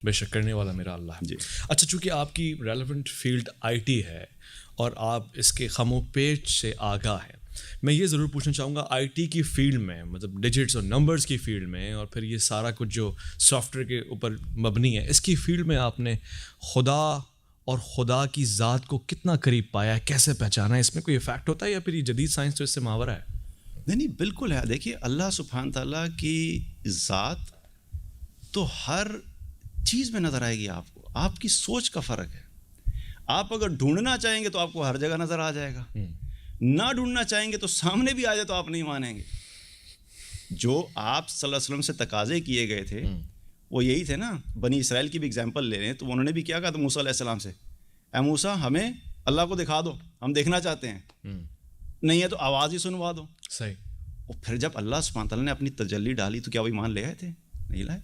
بے شک کرنے والا میرا اللہ ہے. جی. اچھا, چونکہ آپ کی ریلیونٹ فیلڈ آئی ٹی ہے اور آپ اس کے خم و پیچ سے آگاہ ہیں, میں یہ ضرور پوچھنا چاہوں گا آئی ٹی کی فیلڈ میں, مطلب ڈیجٹس اور نمبرز کی فیلڈ میں, اور پھر یہ سارا کچھ جو سافٹ ویئر کے اوپر مبنی ہے, اس کی فیلڈ میں آپ نے خدا اور خدا کی ذات کو کتنا قریب پایا ہے, کیسے پہچانا ہے؟ اس میں کوئی افیکٹ ہوتا ہے یا پھر یہ جدید سائنس تو اس سے ماورا ہے؟ نہیں, بالکل ہے. دیکھیے, اللہ سبحانہ تعالیٰ کی ذات تو ہر چیز میں نظر آئے گی آپ کو. آپ کی سوچ کا فرق ہے. آپ اگر ڈھونڈنا چاہیں گے تو آپ کو ہر جگہ نظر آ جائے گا, نہ ڈھونڈنا چاہیں گے تو سامنے بھی آ جائے تو آپ نہیں مانیں گے. جو آپ صلی اللہ علیہ وسلم سے تقاضے کیے گئے تھے وہ یہی تھے نا. بنی اسرائیل کی بھی اگزامپل لے لیں تو انہوں نے بھی کیا کہا تھا موسیٰ علیہ السلام سے, اے موسیٰ ہمیں اللہ کو دکھا دو, ہم دیکھنا چاہتے ہیں, نہیں ہے تو آواز ہی سنوا دو. صحیح. اور پھر جب اللہ سبحانہ تعالیٰ نے اپنی تجلی ڈالی تو کیا وہ ایمان لے آئے تھے؟ نہیں لائے.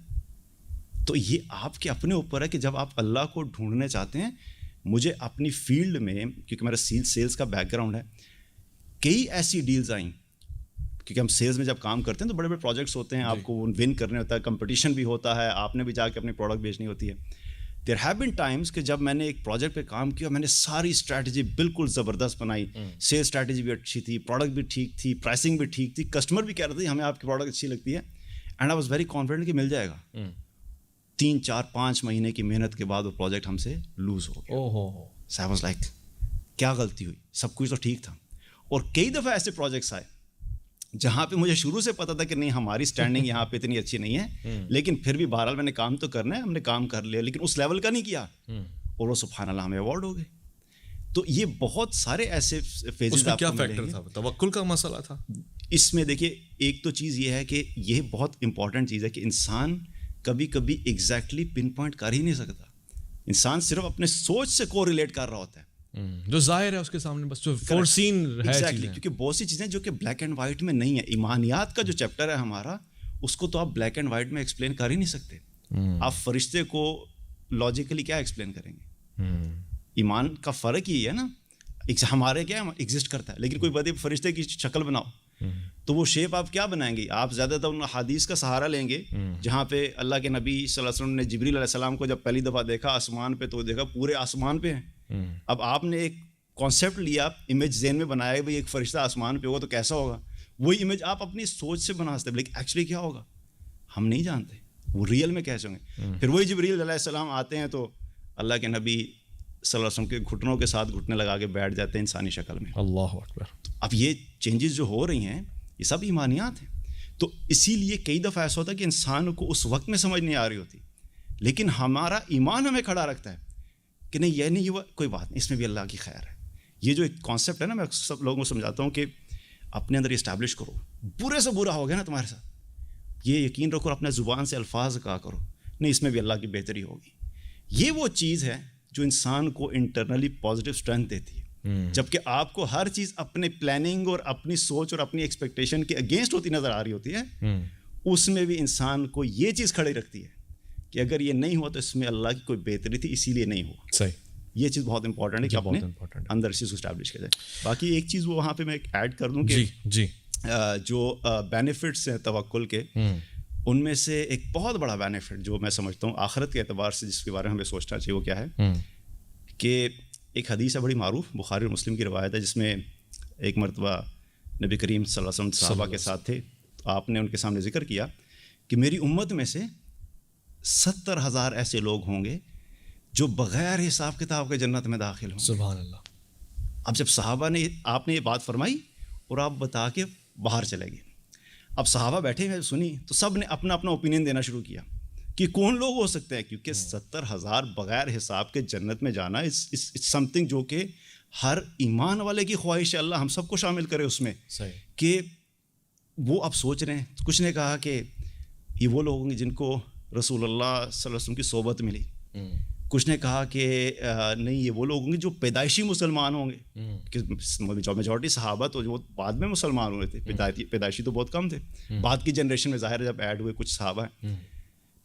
تو یہ آپ کے اپنے اوپر ہے کہ جب آپ اللہ کو ڈھونڈنے چاہتے ہیں. مجھے اپنی فیلڈ میں, کیونکہ میرا سیلز کا بیک گراؤنڈ ہے, کئی ایسی ڈیلز آئیں, کیونکہ ہم سیلز میں جب کام کرتے ہیں تو بڑے بڑے پروجیکٹس ہوتے ہیں, آپ کو ون کرنے ہوتا ہے, کمپٹیشن بھی ہوتا ہے, آپ نے بھی جا کے اپنی پروڈکٹ بیچنی ہوتی ہے. دیر ہیو بن ٹائمس کہ جب میں نے ایک پروجیکٹ پہ کام کیا, میں نے ساری اسٹریٹجی بالکل زبردست بنائی, سیل اسٹریٹجی بھی اچھی تھی, پروڈکٹ بھی ٹھیک تھی, پرائسنگ بھی ٹھیک تھی, کسٹمر بھی کہہ رہے تھے ہمیں آپ کی پروڈکٹ اچھی لگتی ہے, and I was very confident کہ مل جائے گا. 3, 4, 5 مہینے کی محنت کے بعد وہ پروجیکٹ ہم سے لوز ہو گیا. So I was like, کیا غلطی ہوئی, سب کچھ تو ٹھیک تھا. اور کئی دفعہ ایسے پروجیکٹس آئے جہاں پہ مجھے شروع سے پتا تھا کہ نہیں ہماری اسٹینڈنگ یہاں پہ اتنی اچھی نہیں ہے, لیکن پھر بھی بہرحال میں نے کام تو کرنا ہے, ہم نے کام کر لیا, لیکن اس لیول کا نہیں کیا, اور وہ سبحان اللہ ہمیں ایوارڈ ہو گئے. تو یہ بہت سارے ایسے فیزز. کیا فیکٹر تھا؟ توکل کا مسئلہ تھا اس میں. دیکھیے, ایک تو چیز یہ ہے کہ یہ بہت امپورٹنٹ چیز ہے کہ انسان کبھی کبھی ایگزیکٹلی پن پوائنٹ کر ہی نہیں سکتا. انسان صرف اپنے سوچ سے کو ریلیٹ کر رہا ہوتا ہے, جو ظاہر ہے اس کے سامنے, بس جو فورسین ہے چیزیں. کیونکہ بہت سی چیزیں جو کہ بلیک اینڈ وائٹ میں نہیں ہے. ایمانیات کا جو چیپٹر ہے ہمارا, اس کو تو آپ بلیک اینڈ وائٹ میں ایکسپلین کر ہی نہیں سکتے. آپ فرشتے کو لاجیکلی کیا ایکسپلین کریں گے؟ ایمان کا فرق ہی ہے نا, ہمارے کیا ایگزسٹ کرتا ہے, لیکن کوئی بڑے فرشتے کی شکل بناؤ تو وہ شیپ آپ کیا بنائیں گے؟ آپ زیادہ تر ان حدیث کا سہارا لیں گے جہاں پہ اللہ کے نبی صلی اللہ علیہ وسلم نے جبریل علیہ السلام کو جب پہلی دفعہ دیکھا آسمان پہ, تو دیکھا پورے آسمان پہ ہیں. اب آپ نے ایک کانسیپٹ لیا, امیج ذہن میں بنایا بھائی ایک فرشتہ آسمان پہ ہوگا تو کیسا ہوگا, وہی امیج آپ اپنی سوچ سے بنا سکتے, لیکن ایکچولی کیا ہوگا ہم نہیں جانتے, وہ ریئل میں کیسے ہوں گے. پھر وہی جبریل علیہ السلام آتے ہیں تو اللہ کے نبی صلی اللہ علیہ وسلم کے گھٹنوں کے ساتھ گھٹنے لگا کے بیٹھ جاتے ہیں انسانی شکل میں. اللہ اکبر. اب یہ چینجز جو ہو رہی ہیں یہ سب ایمانیات ہیں. تو اسی لیے کئی دفعہ ایسا ہوتا ہے کہ انسان کو اس وقت میں سمجھ نہیں آ رہی ہوتی, لیکن ہمارا ایمان ہمیں کھڑا رکھتا ہے کہ نہیں یہ نہیں, یہ کوئی بات نہیں, اس میں بھی اللہ کی خیر ہے. یہ جو ایک کانسیپٹ ہے نا, میں سب لوگوں کو سمجھاتا ہوں کہ اپنے اندر اسٹیبلش کرو. برے سے برا ہو گیا نا تمہارے ساتھ, یہ یقین رکھو, اپنے زبان سے الفاظ کہا کرو, نہیں اس میں بھی اللہ کی بہتری ہوگی. یہ وہ چیز ہے جو انسان کو انٹرنلی پازیٹیو اسٹرینتھ دیتی ہے. جبکہ آپ کو ہر چیز اپنے پلاننگ اور اپنی سوچ اور اپنی ایکسپیکٹیشن کے اگینسٹ ہوتی نظر آ رہی ہوتی ہے, اس میں بھی انسان کو یہ چیز کھڑی رکھتی ہے کہ اگر یہ نہیں ہوا تو اس میں اللہ کی کوئی بہتری تھی, اسی لیے نہیں ہوا. صحیح. یہ چیز بہت امپورٹنٹ ہے کہ اپنے اندر اس چیز کو اسٹیبلش کیا جائے. باقی ایک چیز وہ وہاں پہ میں ایڈ کر دوں کہ جو بینیفٹس ہیں توکل کے, ان میں سے ایک بہت بڑا بینیفٹ جو میں سمجھتا ہوں آخرت کے اعتبار سے جس کے بارے میں ہمیں سوچنا چاہیے, وہ کیا ہے کہ ایک حدیث ہے بڑی معروف, بخاری اور مسلم کی روایت ہے, جس میں ایک مرتبہ نبی کریم صلی اللہ علیہ وسلم صحابہ کے ساتھ تھے, تو آپ نے ان کے سامنے ذکر کیا کہ میری امت میں سے 70,000 ایسے لوگ ہوں گے جو بغیر حساب کتاب کے جنت میں داخل ہوں. سبحان اللہ. اب جب صحابہ نے, آپ نے یہ بات فرمائی اور آپ بتا کے باہر چلے گئے, اب صحابہ بیٹھے ہوئے سنی تو سب نے اپنا اپنا اوپینین دینا شروع کیا کہ کون لوگ ہو سکتے ہیں, کیونکہ 70,000 بغیر حساب کے جنت میں جانا اٹس سم تھنگ جو کہ ہر ایمان والے کی خواہش ہے. اللہ ہم سب کو شامل کرے اس میں. کہ وہ اب سوچ رہے ہیں, کچھ نے کہا کہ یہ وہ لوگ ہوں گے جن کو رسول اللہ صلی اللہ علیہ وسلم کی صحبت ملی, کچھ نے کہا کہ نہیں یہ وہ لوگ ہوں گے جو پیدائشی مسلمان ہوں گے, کہ میجورٹی صحابہ تو جو بعد میں مسلمان ہوئے تھے, پیدائشی تو بہت کم تھے, بعد کی جنریشن میں ظاہر جب ایڈ ہوئے کچھ صحابہ ہیں.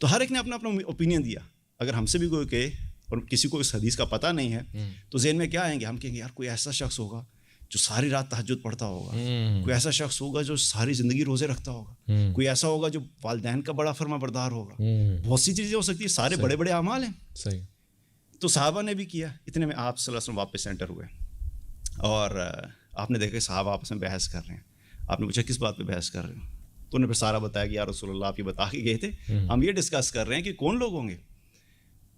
تو ہر ایک نے اپنا اپنا اوپینین دیا. اگر ہم سے بھی کوئی کہے اور کسی کو اس حدیث کا پتہ نہیں ہے تو ذہن میں کیا آئیں گے, ہم کہیں گے یار کوئی ایسا شخص ہوگا جو ساری رات تہجد پڑھتا ہوگا, کوئی ایسا شخص ہوگا جو ساری زندگی روزے رکھتا ہوگا, کوئی ایسا ہوگا جو والدین کا بڑا فرما بردار ہوگا, بہت سی چیزیں ہو سکتی ہیں, سارے بڑے بڑے اعمال ہیں. صحیح. تو صحابہ نے بھی کیا. اتنے میں آپ صلی اللہ علیہ وسلم واپس سینٹر ہوئے اور آپ نے دیکھا کہ صحابہ آپس میں بحث کر رہے ہیں. آپ نے پوچھا کس بات پہ بحث کر رہے ہو؟ تو انہوں نے پھر سارا بتایا کہ یا رسول اللہ آپ یہ بتا کے گئے تھے, ہم یہ ڈسکس کر رہے ہیں کہ کون لوگ ہوں گے.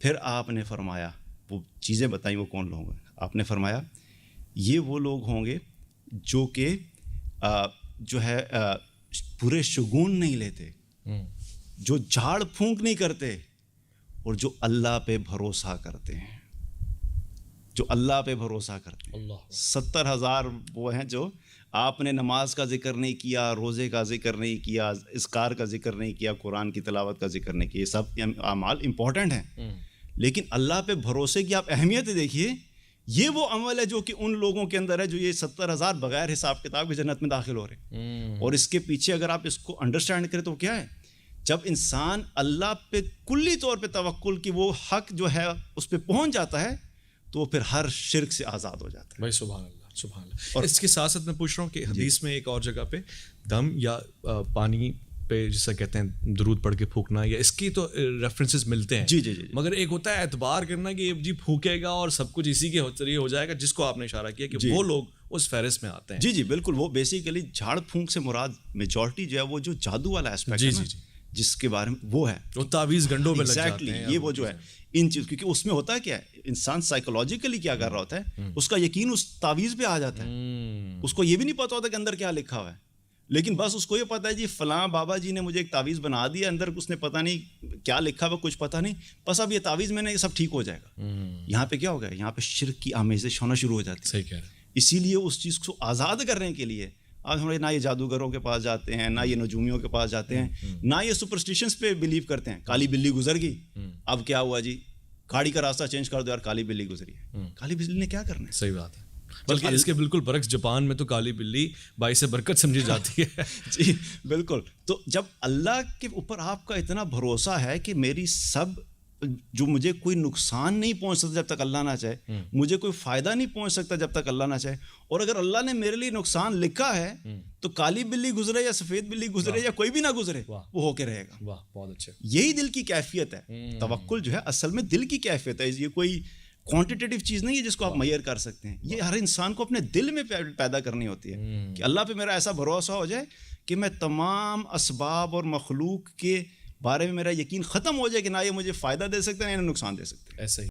پھر آپ نے فرمایا, وہ چیزیں بتائیں وہ کون لوگ ہوں گے. آپ نے فرمایا یہ وہ لوگ ہوں گے جو کہ جو ہے پورے شگون نہیں لیتے, جو جھاڑ پھونک نہیں کرتے, اور جو اللہ پہ بھروسہ کرتے ہیں, جو اللہ پہ بھروسہ کرتے ہیں. 70,000 وہ ہیں جو آپ نے نماز کا ذکر نہیں کیا, روزے کا ذکر نہیں کیا, اذکار کا ذکر نہیں کیا, قرآن کی تلاوت کا ذکر نہیں کیا. یہ سب اعمال امپورٹنٹ ہیں, لیکن اللہ پہ بھروسے کی آپ اہمیت دیکھیے. یہ وہ عمل ہے جو کہ ان لوگوں کے اندر ہے جو یہ 70,000 بغیر حساب کتاب کے جنت میں داخل ہو رہے ہیں. اور اس کے پیچھے اگر آپ اس کو انڈرسٹینڈ کریں تو کیا ہے, جب انسان اللہ پہ کلی طور پہ توکل کی وہ حق جو ہے اس پہ پہنچ جاتا ہے تو وہ پھر ہر شرک سے آزاد ہو جاتا ہے. بھائی سبحان اللہ, سبحان اللہ. اور اس کے ساتھ ساتھ میں پوچھ رہا ہوں کہ حدیث میں ایک اور جگہ پہ دم یا پانی پہ جسے کہتے ہیں درود پڑھ کے پھونکنا, یا اس کی تو ریفرنسز ملتے ہیں. جی. مگر ایک ہوتا ہے اعتبار کرنا کہ جی پھونکے گا اور سب کچھ اسی کے ذریعے ہو جائے گا, جس کو آپ نے اشارہ کیا کہ وہ لوگ اس فہرست میں آتے ہیں. جی بالکل. وہ بیسیکلی جھاڑ پھونک سے مراد میجورٹی جو ہے وہ جو جادو والا اسپیکٹ ہے نا, جس کے بارے میں وہ ہے, وہ تعویذ گنڈوں پہ لگ جاتے ہیں. یہ وہ جو ہے ان چیز, کیونکہ اس میں ہوتا ہے کیا ہے, انسان سائیکولوجیکلی کیا کر رہا ہوتا ہے, اس کا یقین اس تعویذ پہ آ جاتا ہے. اس کو یہ بھی نہیں پتا ہوتا کہ اندر کیا لکھا ہوا ہے, لیکن بس اس کو یہ پتا ہے جی فلاں بابا جی نے مجھے ایک تعویذ بنا دیا, اندر اس نے پتہ نہیں کیا لکھا ہوا, کچھ پتہ نہیں, بس اب یہ تعویذ میں نے یہ سب ٹھیک ہو جائے گا. یہاں پہ کیا ہو گیا, یہاں پہ شرک کی آمیزش ہونا شروع ہو جاتی ہے. صحیح کہہ رہے ہیں. اسی لیے اس چیز کو آزاد کرنے کے لیے آج ہمارے نہ یہ جادوگروں کے پاس جاتے ہیں, نہ یہ نجومیوں کے پاس جاتے ہیں, نہ یہ سپرسٹیشنس پہ بلیو کرتے ہیں. کالی بلی گزر گئی, اب کیا ہوا جی, گاڑی کا راستہ چینج کر دو یار, کالی بلی گزری ہے. کالی بلی نے کیا کرنا ہے؟ صحیح بات ہے. بلکہ اس کے بالکل برعکس جاپان میں تو کالی بلی باعث برکت سمجھی جاتی ہے. جی بالکل. تو جب اللہ کے اوپر آپ کا اتنا بھروسہ ہے کہ میری سب, جو مجھے کوئی نقصان نہیں پہنچ سکتا جب تک اللہ نہ چاہے, مجھے کوئی فائدہ نہیں پہنچ سکتا جب تک اللہ نہ چاہے, اور اگر اللہ نے میرے لیے نقصان لکھا ہے تو کالی بلی گزرے یا سفید بلی گزرے یا کوئی بھی نہ گزرے, وہ ہو کے رہے گا. واہ, بہت اچھا. یہی دل کی کیفیت ہے. توکل جو ہے اصل میں دل کی کیفیت ہے. یہ کوئی کوانٹیٹیو چیز نہیں ہے جس کو آپ میئر کر سکتے ہیں. یہ ہر انسان کو اپنے دل میں پیدا کرنی ہوتی ہے کہ اللہ پہ میرا ایسا بھروسہ ہو جائے کہ میں تمام اسباب اور مخلوق کے بارے میں میرا یقین ختم ہو جائے کہ نہ یہ مجھے فائدہ دے سکتے ہیں نہ نقصان دے سکتے ہیں. ایسا ہی